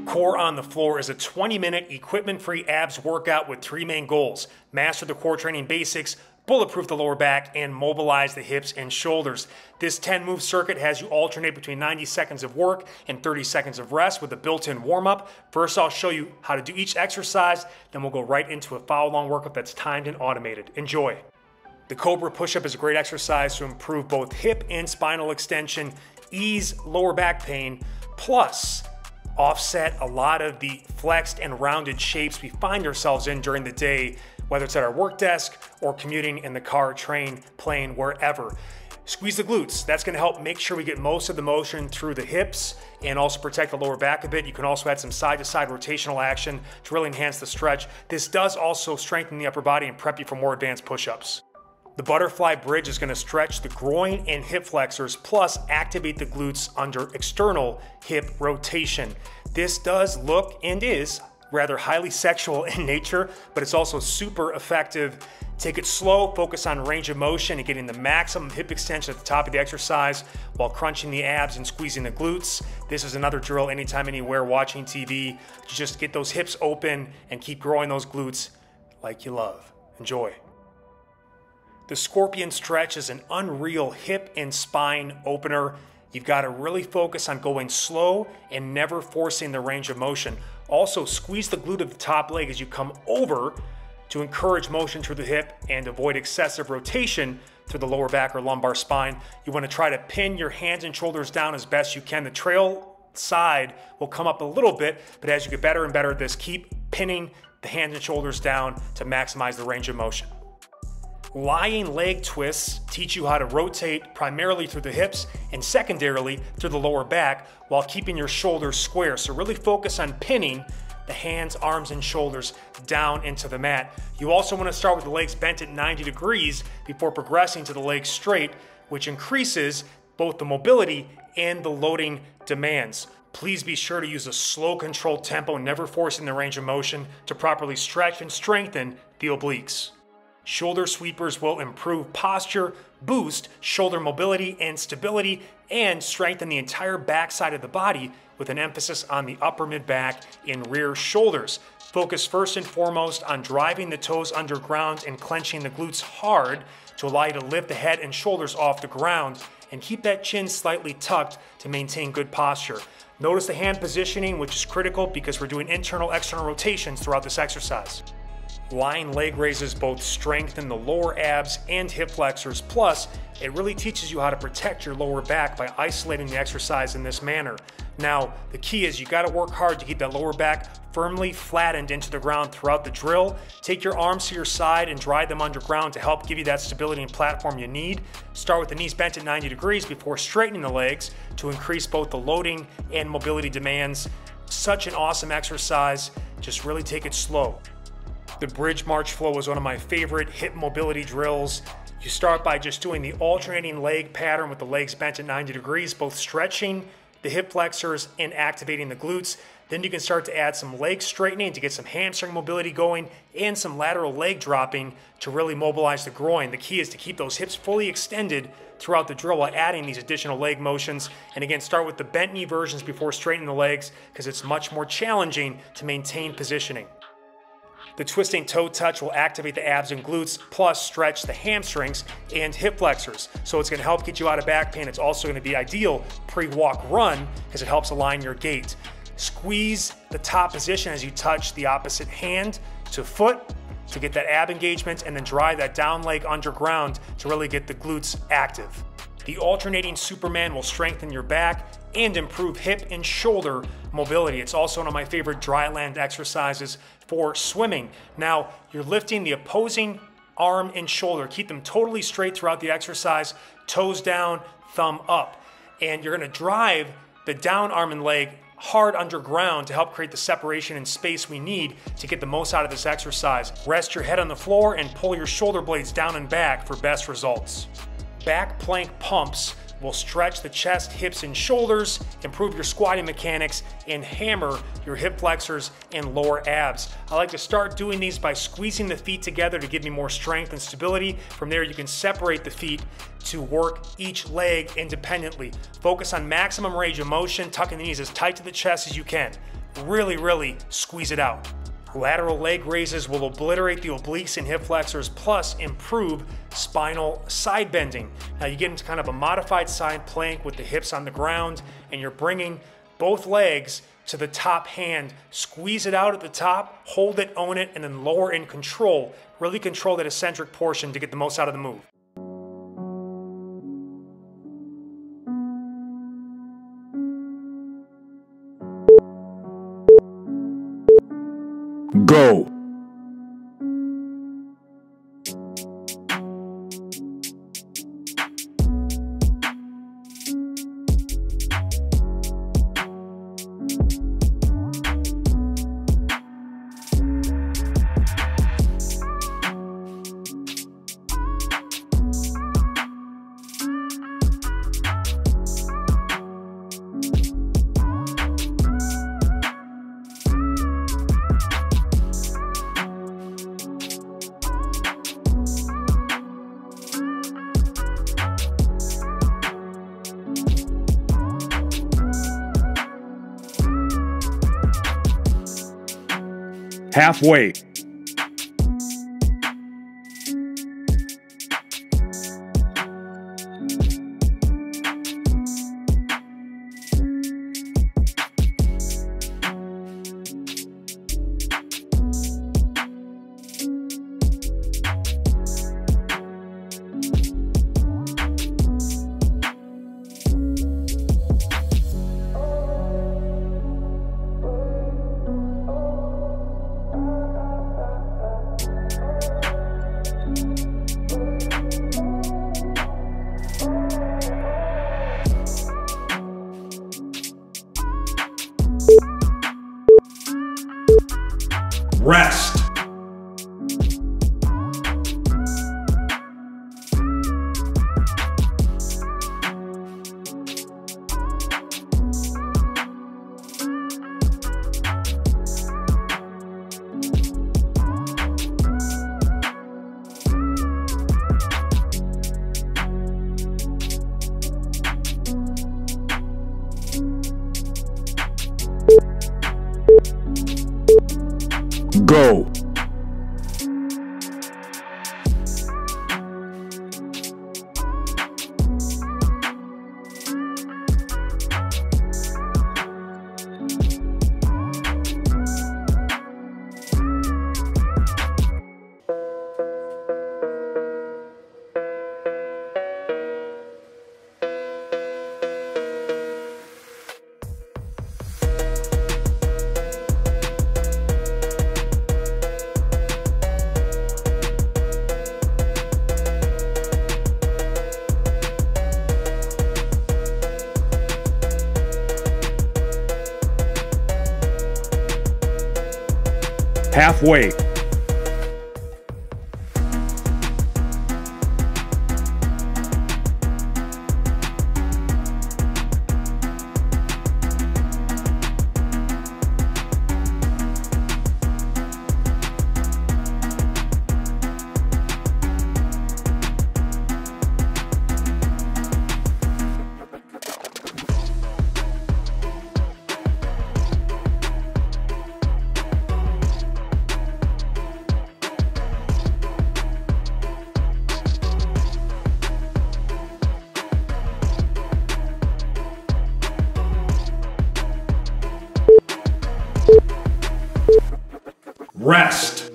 Core on the Floor is a 20-minute equipment-free abs workout with 3 main goals: master the core training basics, bulletproof the lower back, and mobilize the hips and shoulders. This 10-move circuit has you alternate between 90 seconds of work and 30 seconds of rest with a built-in warm-up. First, I'll show you how to do each exercise, then we'll go right into a follow-along workout that's timed and automated. Enjoy. The Cobra push-up is a great exercise to improve both hip and spinal extension, ease lower back pain, plus offset a lot of the flexed and rounded shapes we find ourselves in during the day, whether it's at our work desk or commuting in the car, train, plane, wherever. Squeeze the glutes. That's going to help make sure we get most of the motion through the hips and also protect the lower back a bit. You can also add some side-to-side rotational action to really enhance the stretch. This does also strengthen the upper body and prep you for more advanced push-ups. The butterfly bridge is going to stretch the groin and hip flexors, plus activate the glutes under external hip rotation. This does look and is rather highly sexual in nature, but it's also super effective. Take it slow, focus on range of motion and getting the maximum hip extension at the top of the exercise while crunching the abs and squeezing the glutes. This is another drill anytime, anywhere, watching TV. Just get those hips open and keep growing those glutes like you love. Enjoy. The scorpion stretch is an unreal hip and spine opener. You've got to really focus on going slow and never forcing the range of motion. Also, squeeze the glute of the top leg as you come over to encourage motion through the hip and avoid excessive rotation through the lower back or lumbar spine. You want to try to pin your hands and shoulders down as best you can. The trail side will come up a little bit, but as you get better and better at this, keep pinning the hands and shoulders down to maximize the range of motion. Lying leg twists teach you how to rotate primarily through the hips and secondarily through the lower back while keeping your shoulders square. So really focus on pinning the hands, arms, and shoulders down into the mat. You also want to start with the legs bent at 90 degrees before progressing to the legs straight, which increases both the mobility and the loading demands. Please be sure to use a slow, controlled tempo, never forcing the range of motion to properly stretch and strengthen the obliques. Shoulder sweepers will improve posture, boost shoulder mobility and stability, and strengthen the entire backside of the body with an emphasis on the upper mid-back and rear shoulders. Focus first and foremost on driving the toes underground and clenching the glutes hard to allow you to lift the head and shoulders off the ground and keep that chin slightly tucked to maintain good posture. Notice the hand positioning, which is critical because we're doing internal-external rotations throughout this exercise. Lying leg raises both strengthen the lower abs and hip flexors, plus it really teaches you how to protect your lower back by isolating the exercise in this manner. Now, the key is you got to work hard to keep that lower back firmly flattened into the ground throughout the drill. Take your arms to your side and drive them underground to help give you that stability and platform you need. Start with the knees bent at 90 degrees before straightening the legs to increase both the loading and mobility demands. Such an awesome exercise. Just really take it slow. The bridge march flow is one of my favorite hip mobility drills. You start by just doing the alternating leg pattern with the legs bent at 90 degrees, both stretching the hip flexors and activating the glutes. Then you can start to add some leg straightening to get some hamstring mobility going and some lateral leg dropping to really mobilize the groin. The key is to keep those hips fully extended throughout the drill while adding these additional leg motions. And again, start with the bent knee versions before straightening the legs because it's much more challenging to maintain positioning. The twisting toe touch will activate the abs and glutes, plus stretch the hamstrings and hip flexors. So it's going to help get you out of back pain. It's also going to be ideal pre-walk run because it helps align your gait. Squeeze the top position as you touch the opposite hand to foot to get that ab engagement, and then drive that down leg underground to really get the glutes active. The alternating Superman will strengthen your back and improve hip and shoulder mobility. It's also one of my favorite dry land exercises for swimming. Now, you're lifting the opposing arm and shoulder. Keep them totally straight throughout the exercise, toes down, thumb up. And you're gonna drive the down arm and leg hard underground to help create the separation and space we need to get the most out of this exercise. Rest your head on the floor and pull your shoulder blades down and back for best results. Back plank pumps will stretch the chest, hips, and shoulders, improve your squatting mechanics, and hammer your hip flexors and lower abs. I like to start doing these by squeezing the feet together to give me more strength and stability. From there, you can separate the feet to work each leg independently. Focus on maximum range of motion, tucking the knees as tight to the chest as you can. really squeeze it out. Lateral leg raises will obliterate the obliques and hip flexors, plus improve spinal side bending. Now you get into kind of a modified side plank with the hips on the ground, and you're bringing both legs to the top hand. Squeeze it out at the top, hold it, own it, and then lower in control. Really control that eccentric portion to get the most out of the move. Go. Halfway. Rest. Go. Halfway. Rest.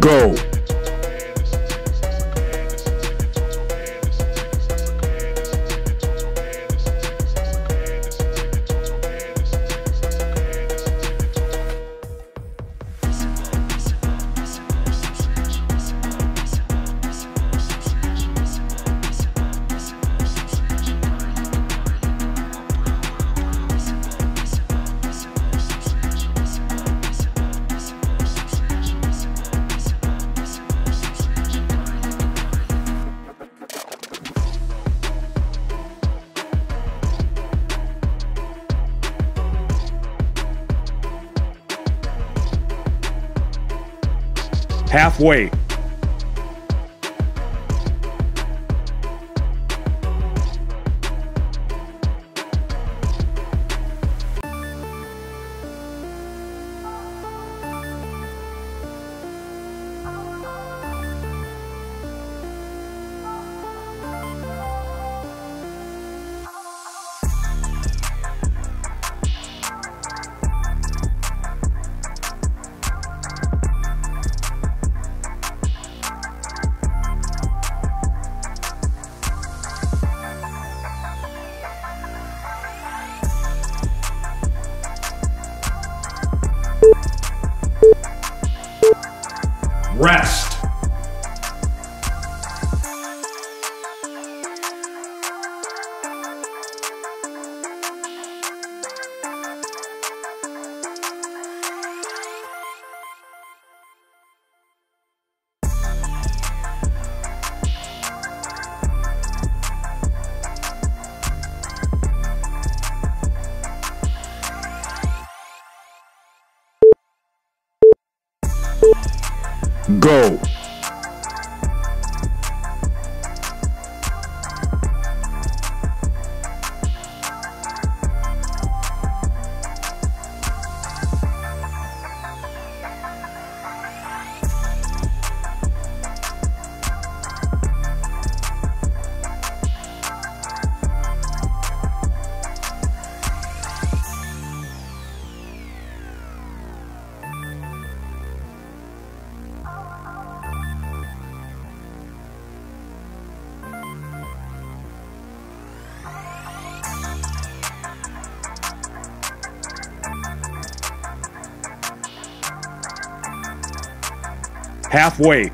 Go. Halfway. Rest. Go. Halfway.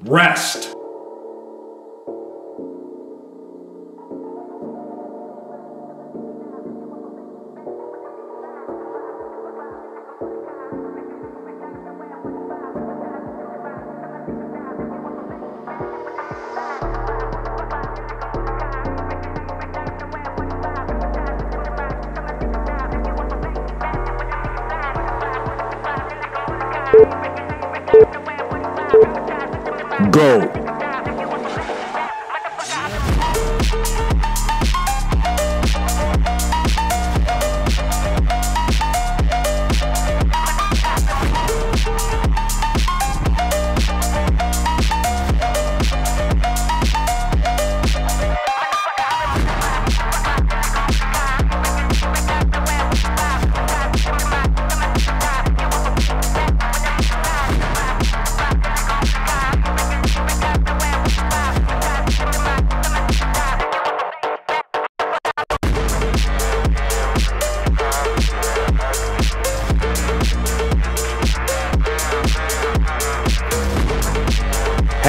Rest. Go.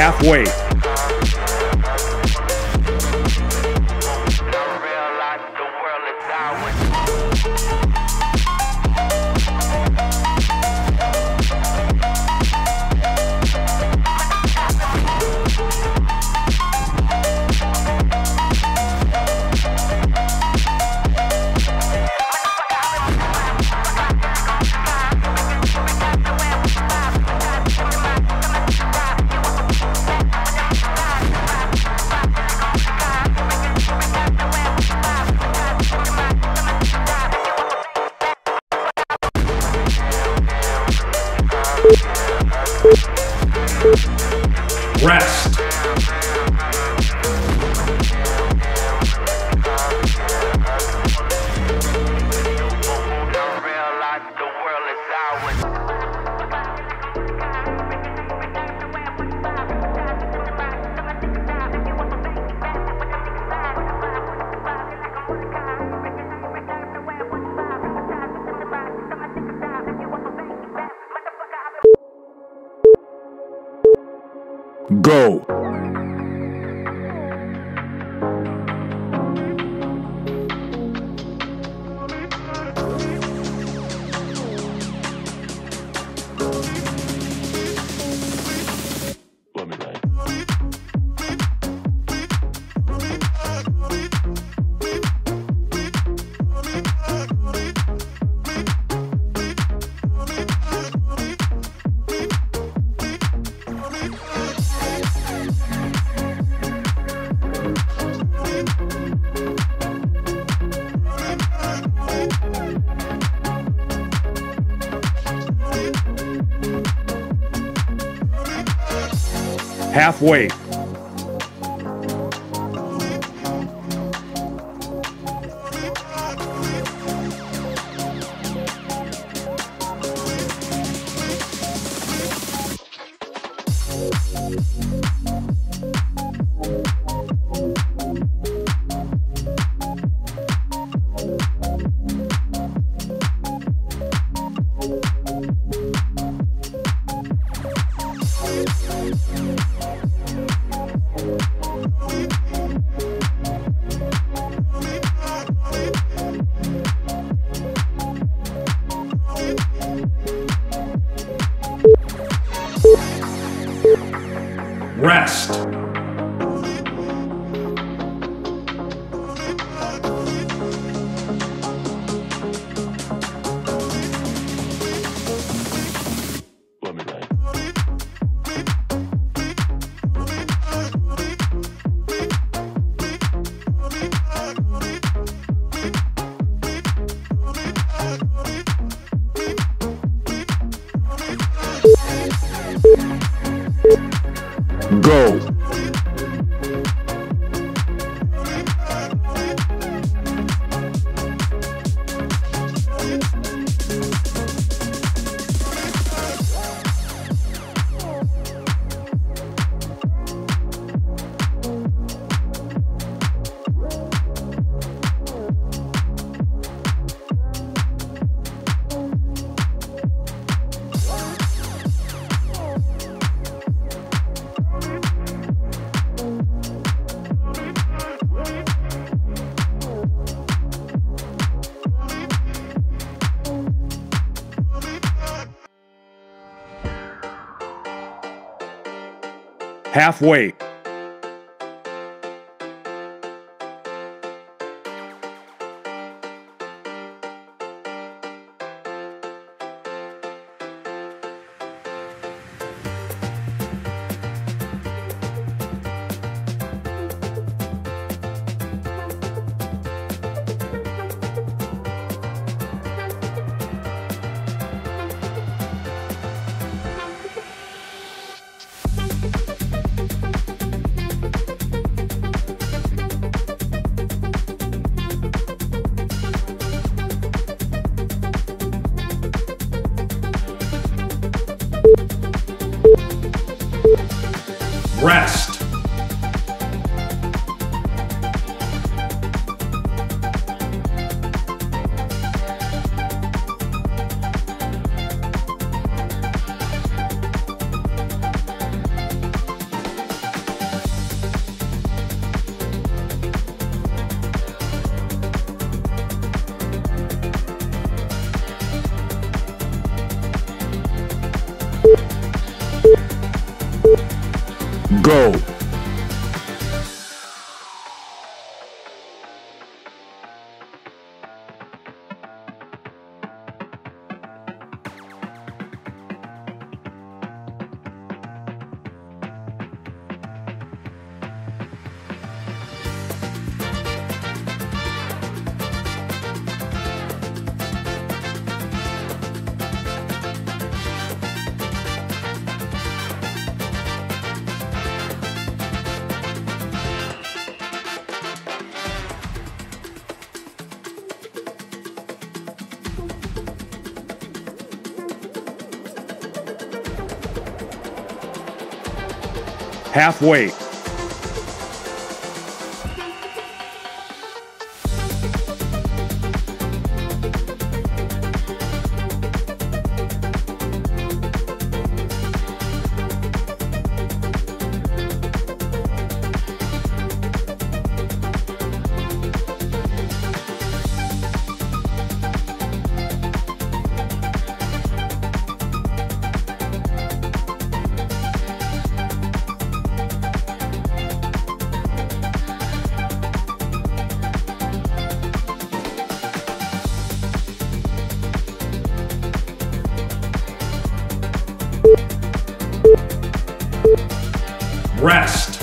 Halfway. Rest. Go. Halfway. Rest. Go. Halfway. Rest. Go. Halfway. Rest.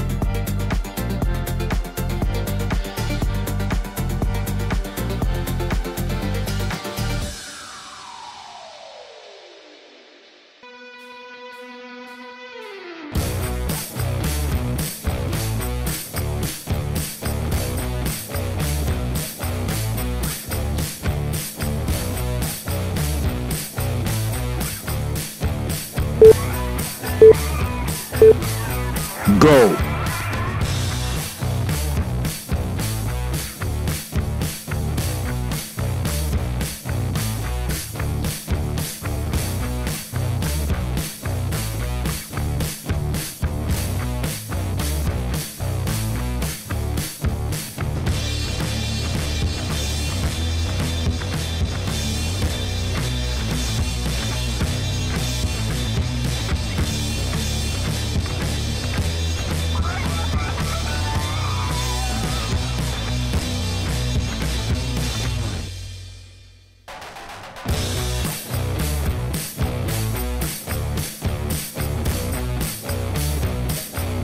Go.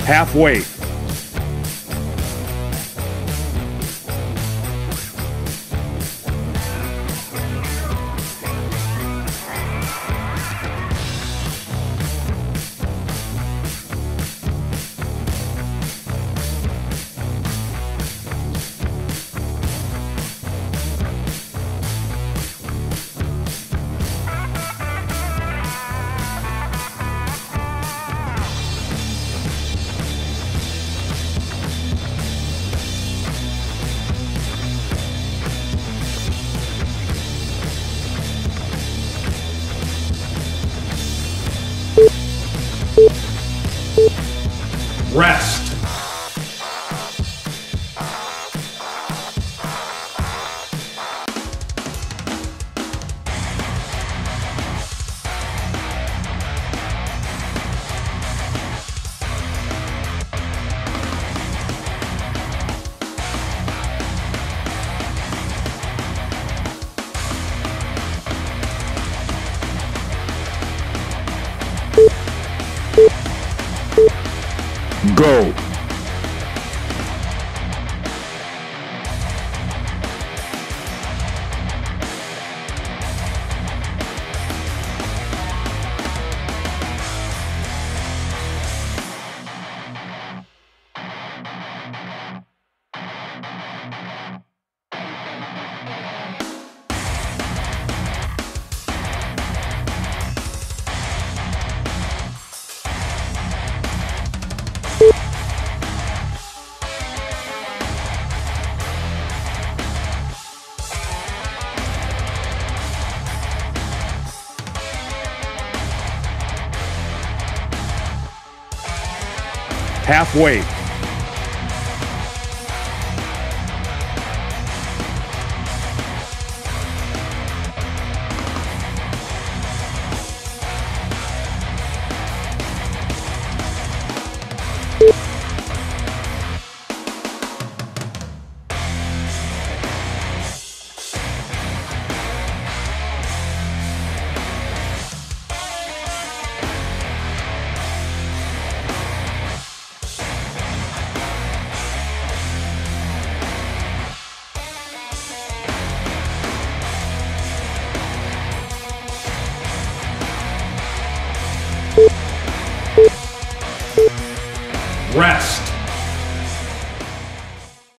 Halfway. Rest. Go. Halfway. Rest.